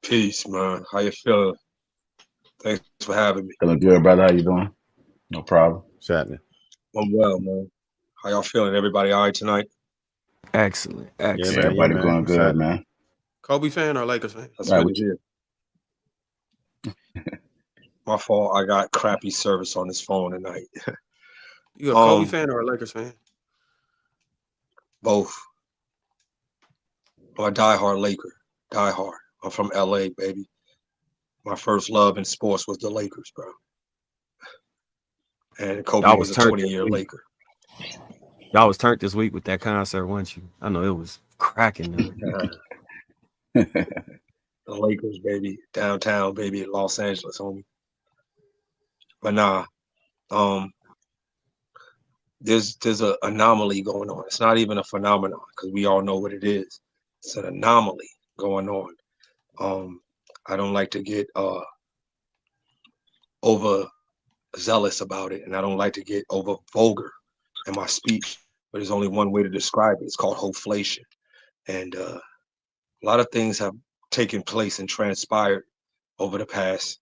Peace, man. How you feeling? Thanks for having me. Feeling good, brother. How you doing? No problem. What's happening? I'm well, man. How y'all feeling? Everybody all right tonight? Excellent, Yeah, Yeah, man. excellent. Yeah, everybody man. doing What's good, happening? man. Kobe fan or Lakers fan? That's Right good to with you. hear. My fault. I got crappy service on this phone tonight. You a Kobe Um, fan or a Lakers fan? both. I'm a diehard Laker. Diehard. I'm from LA, baby. My first love in sports was the Lakers, bro. And Kobe Y'all was was a turned this 20-year week. Laker. Y'all was turned this week with that concert, weren't you? I know it was cracking though. The Lakers, baby. Downtown, baby, in Los Angeles, homie. But nah, um, there's a anomaly going on. It's not even a phenomenon because we all know what it is. It's an anomaly going on. Um, I don't like to get over zealous about it, and I don't like to get over vulgar in my speech. But there's only one way to describe it. It's called HEAUXFLATIon, and a lot of things have taken place and transpired over the past,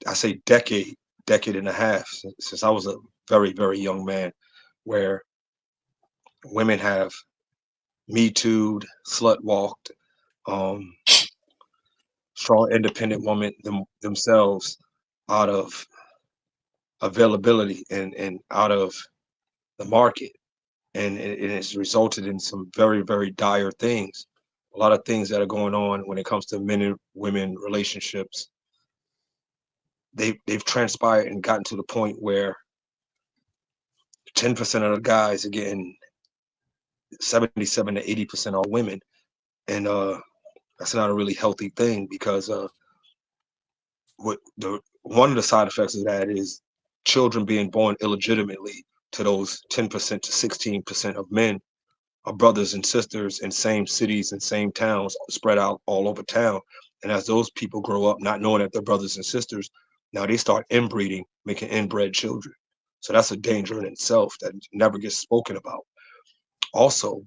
I say, decade and a half since I was a very young man, where women have me too'd, slut walked, um, strong independent women themselves out of availability and out of the market. And it's resulted in some very dire things. A lot of things that are going on when it comes to men and women relationships. They've transpired and gotten to the point where 10% of the guys are getting 77 to 80% are women. And that's not a really healthy thing because one of the side effects of that is children being born illegitimately to those 10% to 16% of men are brothers and sisters in same cities and same towns spread out all over town. And as those people grow up not knowing that they're brothers and sisters, now they start inbreeding, making inbred children. So that's a danger in itself that never gets spoken about. Also,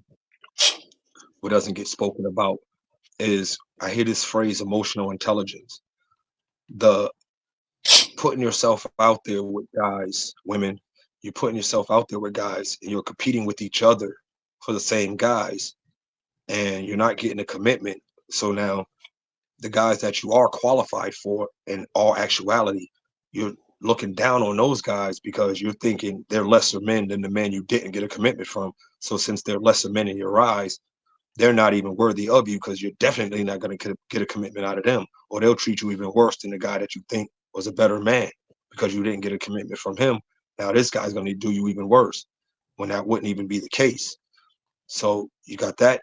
what doesn't get spoken about is, I hear this phrase, emotional intelligence. The putting yourself out there with guys, women, you're putting yourself out there with guys and you're competing with each other for the same guys and you're not getting a commitment. So now the guys that you are qualified for, in all actuality, you're looking down on those guys because you're thinking they're lesser men than the men you didn't get a commitment from. So since they're lesser men in your eyes, they're not even worthy of you because you're definitely not going to get a commitment out of them, or they'll treat you even worse than the guy that you think was a better man because you didn't get a commitment from him. Now this guy's going to do you even worse when that wouldn't even be the case. So you got that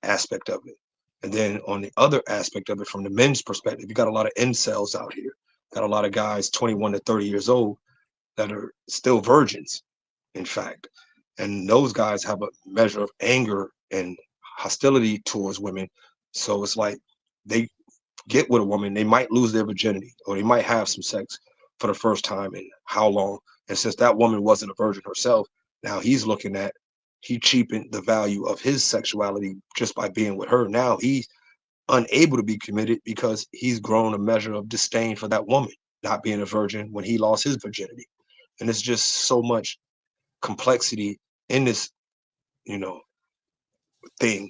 aspect of it. And then on the other aspect of it, from the men's perspective, you got a lot of incels out here. Got a lot of guys 21 to 30 years old that are still virgins, in fact. And those guys have a measure of anger and hostility towards women. So it's like they get with a woman, they might lose their virginity or they might have some sex for the first time in how long. And since that woman wasn't a virgin herself, now he's looking at, he cheapened the value of his sexuality just by being with her. Now he's unable to be committed because he's grown a measure of disdain for that woman not being a virgin when he lost his virginity. And it's just so much complexity in this, you know, thing.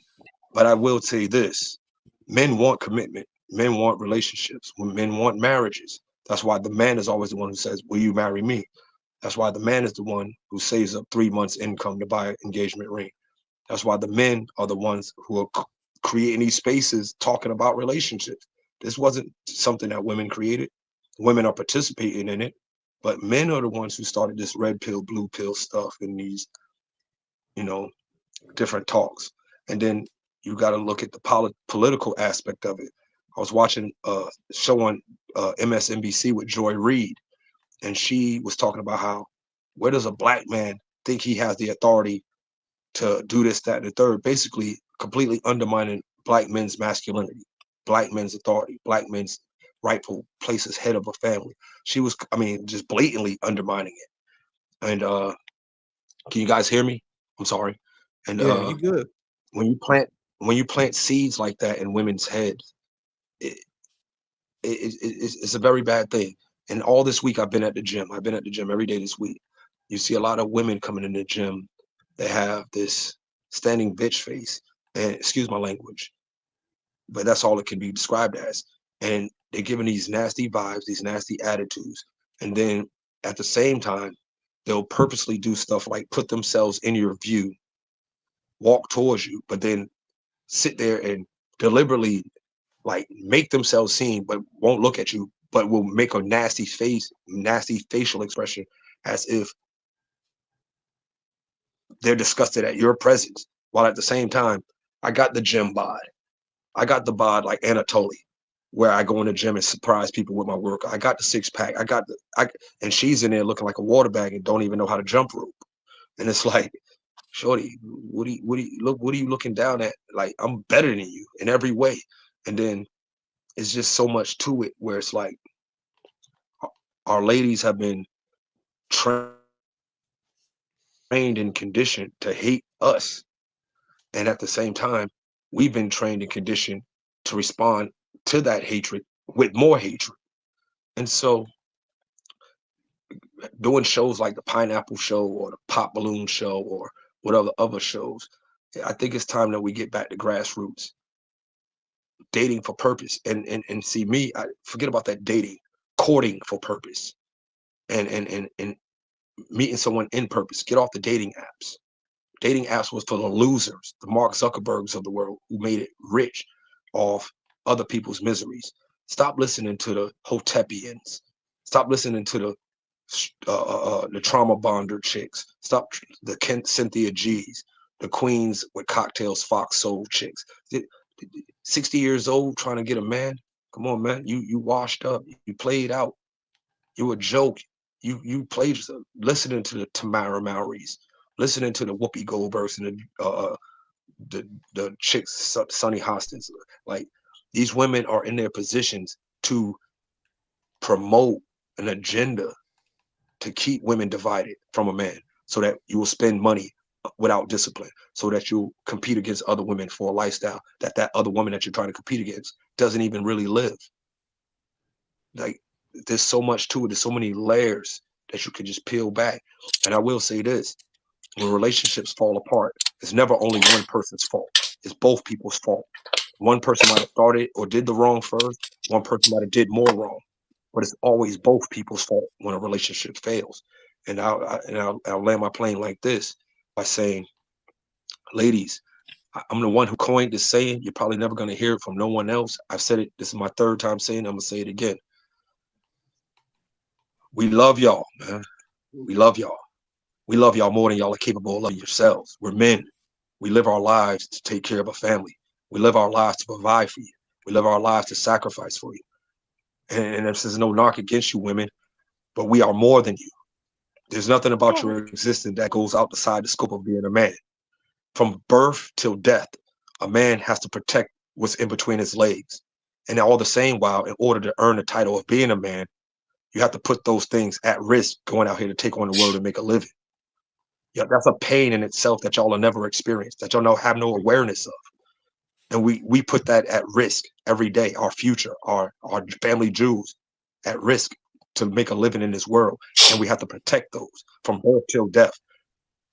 But I will say this: men want commitment, men want relationships, men want marriages. That's why the man is always the one who says, will you marry me? That's why the man is the one who saves up 3 months income to buy an engagement ring. That's why the men are the ones who are creating these spaces talking about relationships. This wasn't something that women created. Women are participating in it, but men are the ones who started this red pill, blue pill stuff in these, you know, different talks. And then you got to look at the political aspect of it. I was watching a show on MSNBC with Joy Reid, and she was talking about how, where does a black man think he has the authority to do this, that, and the third, basically completely undermining black men's masculinity, black men's authority, black men's rightful place as head of a family. She was, I mean, just blatantly undermining it. And can you guys hear me? I'm sorry. And Yeah, you good. when you plant when you plant seeds like that in women's heads, it's a very bad thing. And all this week I've been at the gym. I've been at the gym every day this week. You see a lot of women coming in the gym. They have this standing bitch face, and excuse my language, but that's all it can be described as. And they're giving these nasty vibes, these nasty attitudes. And then at the same time, they'll purposely do stuff like put themselves in your view, walk towards you, but then sit there and deliberately like make themselves seen, but won't look at you, but will make a nasty face, nasty facial expression as if they're disgusted at your presence. While at the same time, I got the gym bod. I got the bod like Anatoly, where I go in the gym and surprise people with my work. I got the six pack. And she's in there looking like a water bag and don't even know how to jump rope. And it's like, shorty, what are you looking down at? Like, I'm better than you in every way. And then it's just so much to it where it's like our ladies have been trained and conditioned to hate us. And at the same time, we've been trained and conditioned to respond to that hatred with more hatred. And so doing shows like the Pineapple Show or the Pop Balloon Show or whatever other shows, I think it's time that we get back to grassroots. Dating for purpose. And see me, I forget about that dating, courting for purpose. And meeting someone in purpose. Get off the dating apps. Dating apps was for the losers, the Mark Zuckerbergs of the world who made it rich off other people's miseries. Stop listening to the Hotepians. Stop listening to the trauma bonder chicks. Stop the Cynthia G's, the queens with cocktails, Fox Soul chicks. 60 years old trying to get a man. Come on, man. You washed up. You played out. You a joke. You played listening to the Tamara Mowrys, listening to the Whoopi Goldbergs and the chicks, Sonny Hostins. Like, these women are in their positions to promote an agenda to keep women divided from a man, so that you will spend money without discipline, so that you'll compete against other women for a lifestyle that other woman that you're trying to compete against doesn't even really live. Like, there's so much to it. There's so many layers that you can just peel back. And I will say this, when relationships fall apart, it's never only one person's fault. It's both people's fault. One person might have started or did the wrong first. One person might have did more wrong, but it's always both people's fault when a relationship fails. And I'll land my plane like this by saying, ladies, I'm the one who coined this saying. You're probably never going to hear it from no one else. I've said it. This is my third time saying it. I'm going to say it again. We love y'all, man. We love y'all. We love y'all more than y'all are capable of loving yourselves. We're men. We live our lives to take care of a family. We live our lives to provide for you. We live our lives to sacrifice for you. And this is no knock against you, women, but we are more than you. There's nothing about your existence that goes outside the scope of being a man. From birth till death, a man has to protect what's in between his legs. And all the same while, in order to earn the title of being a man, you have to put those things at risk going out here to take on the world and make a living. Yeah, that's a pain in itself that y'all will never experience, that y'all have no awareness of. And we put that at risk every day, our future, our family jewels at risk to make a living in this world. And we have to protect those from birth till death.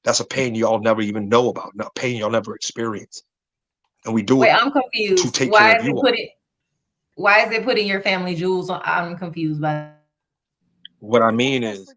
That's a pain y'all never even know about, not pain y'all never experience. And we do it. I'm confused. To take care of you all. Why is it putting your family jewels on? I'm confused by that. What I mean is,